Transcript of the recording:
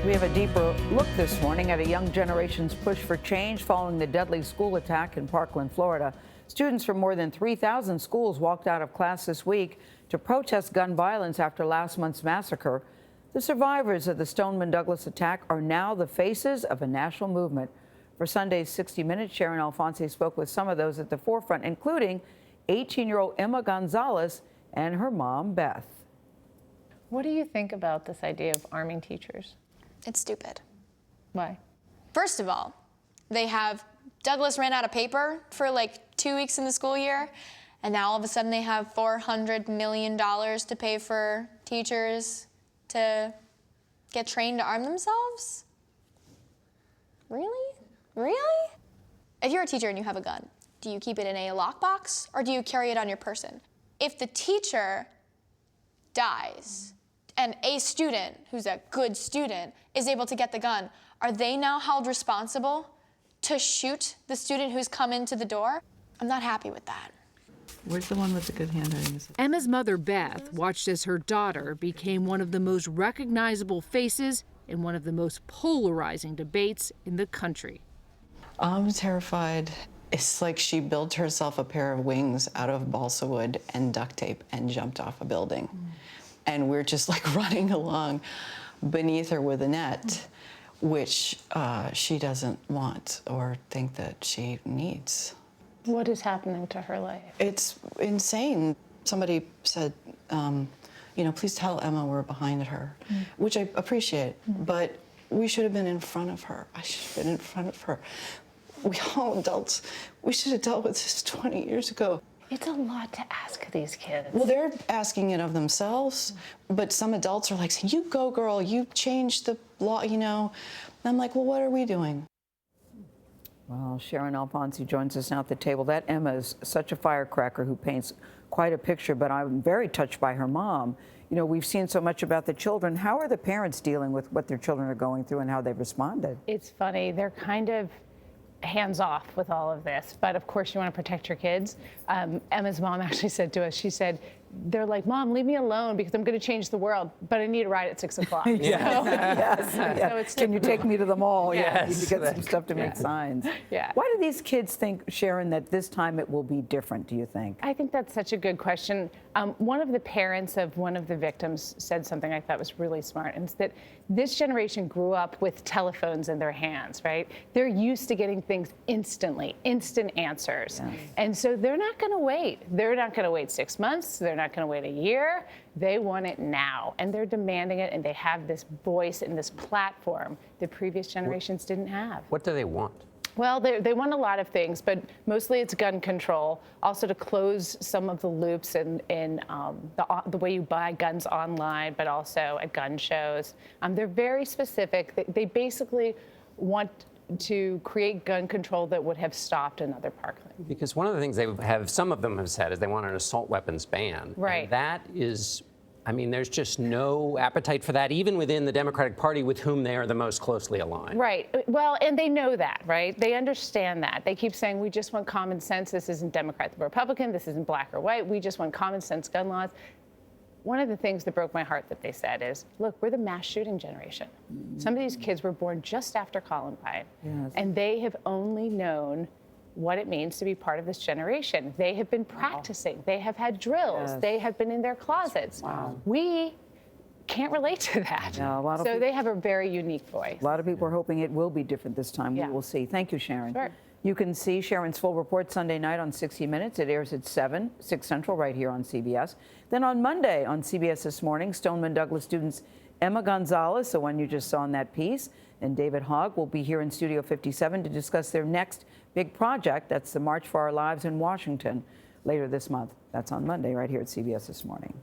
We have a deeper look this morning at a young generation's push for change following the deadly school attack in Parkland, Florida. Students from more than 3,000 schools walked out of class this week to protest gun violence after last month's massacre. The survivors of the Stoneman Douglas attack are now the faces of a national movement. For Sunday's 60 Minutes, Sharyn Alfonsi spoke with some of those at the forefront, including 18-year-old Emma Gonzalez and her mom, Beth. What do you think about this idea of arming teachers? It's stupid. Why? First of all, Douglas ran out of paper for like 2 weeks in the school year, and now all of a sudden they have $400 million to pay for teachers to get trained to arm themselves? Really? Really? If you're a teacher and you have a gun, do you keep it in a lockbox or do you carry it on your person? If the teacher dies and a student who's a good student is able to get the gun, are they now held responsible to shoot the student who's come into the door? I'm not happy with that. Where's the one with the good handwriting? Emma's mother, Beth, watched as her daughter became one of the most recognizable faces in one of the most polarizing debates in the country. I'm terrified. It's like she built herself a pair of wings out of balsa wood and duct tape and jumped off a building. And we're just like running along beneath her with a net, which she doesn't want or think that she needs. What is happening to her life? It's insane. Somebody said, please tell Emma we're behind her, which I appreciate, but we should have been in front of her. I should have been in front of her. We all adults, we should have dealt with this 20 years ago. It's a lot to ask these kids. Well, they're asking it of themselves, but some adults are like, you go, girl, you change the law, And I'm like, well, what are we doing? Well, Sharyn Alfonsi joins us now at the table. That Emma is such a firecracker who paints quite a picture, but I'm very touched by her mom. We've seen so much about the children. How are the parents dealing with what their children are going through and how they've responded? It's funny. They're kind of hands off with all of this, but of course you want to protect your kids. Emma's mom actually said to us, she said, they're like, Mom, leave me alone because I'm going to change the world, but I need a ride at 6 o'clock. Yes. Can you take me to the mall? Yes. Yeah, I need to get some stuff to make signs. Yeah. Why do these kids think, Sharyn, that this time it will be different, do you think? I think that's such a good question. One of the parents of one of the victims said something I thought was really smart, and it's that this generation grew up with telephones in their hands, right? They're used to getting things instantly, instant answers. Yes. And so they're not going to wait. They're not going to wait 6 months. They're not going to wait a year. They want it now, and they're demanding it, and they have this voice and this platform that previous generations didn't have. What do they want? Well, they want a lot of things, but mostly it's gun control, also to close some of the loops in the way you buy guns online, but also at gun shows. They're very specific. They basically want to create gun control that would have stopped another Parkland. Because one of the things some of them have said is they want an assault weapons ban. Right. And that is, there's just no appetite for that, even within the Democratic Party with whom they are the most closely aligned. Right. Well, and they know that, right? They understand that. They keep saying, we just want common sense. This isn't Democrat or Republican. This isn't black or white. We just want common sense gun laws. One of the things that broke my heart that they said is, look, we're the mass shooting generation. Some of these kids were born just after Columbine, and they have only known what it means to be part of this generation. They have been practicing. They have had drills. They have been in their closets. We can't relate to that. No, so they have a very unique voice. A lot of people are hoping it will be different this time. We will see. Thank you, Sharyn. Sure. You can see Sharyn's full report Sunday night on 60 Minutes. It airs at 6 Central, right here on CBS. Then on Monday on CBS This Morning, Stoneman Douglas students Emma Gonzalez, the one you just saw in that piece, and David Hogg will be here in Studio 57 to discuss their next big project. That's the March for Our Lives in Washington later this month. That's on Monday right here at CBS This Morning.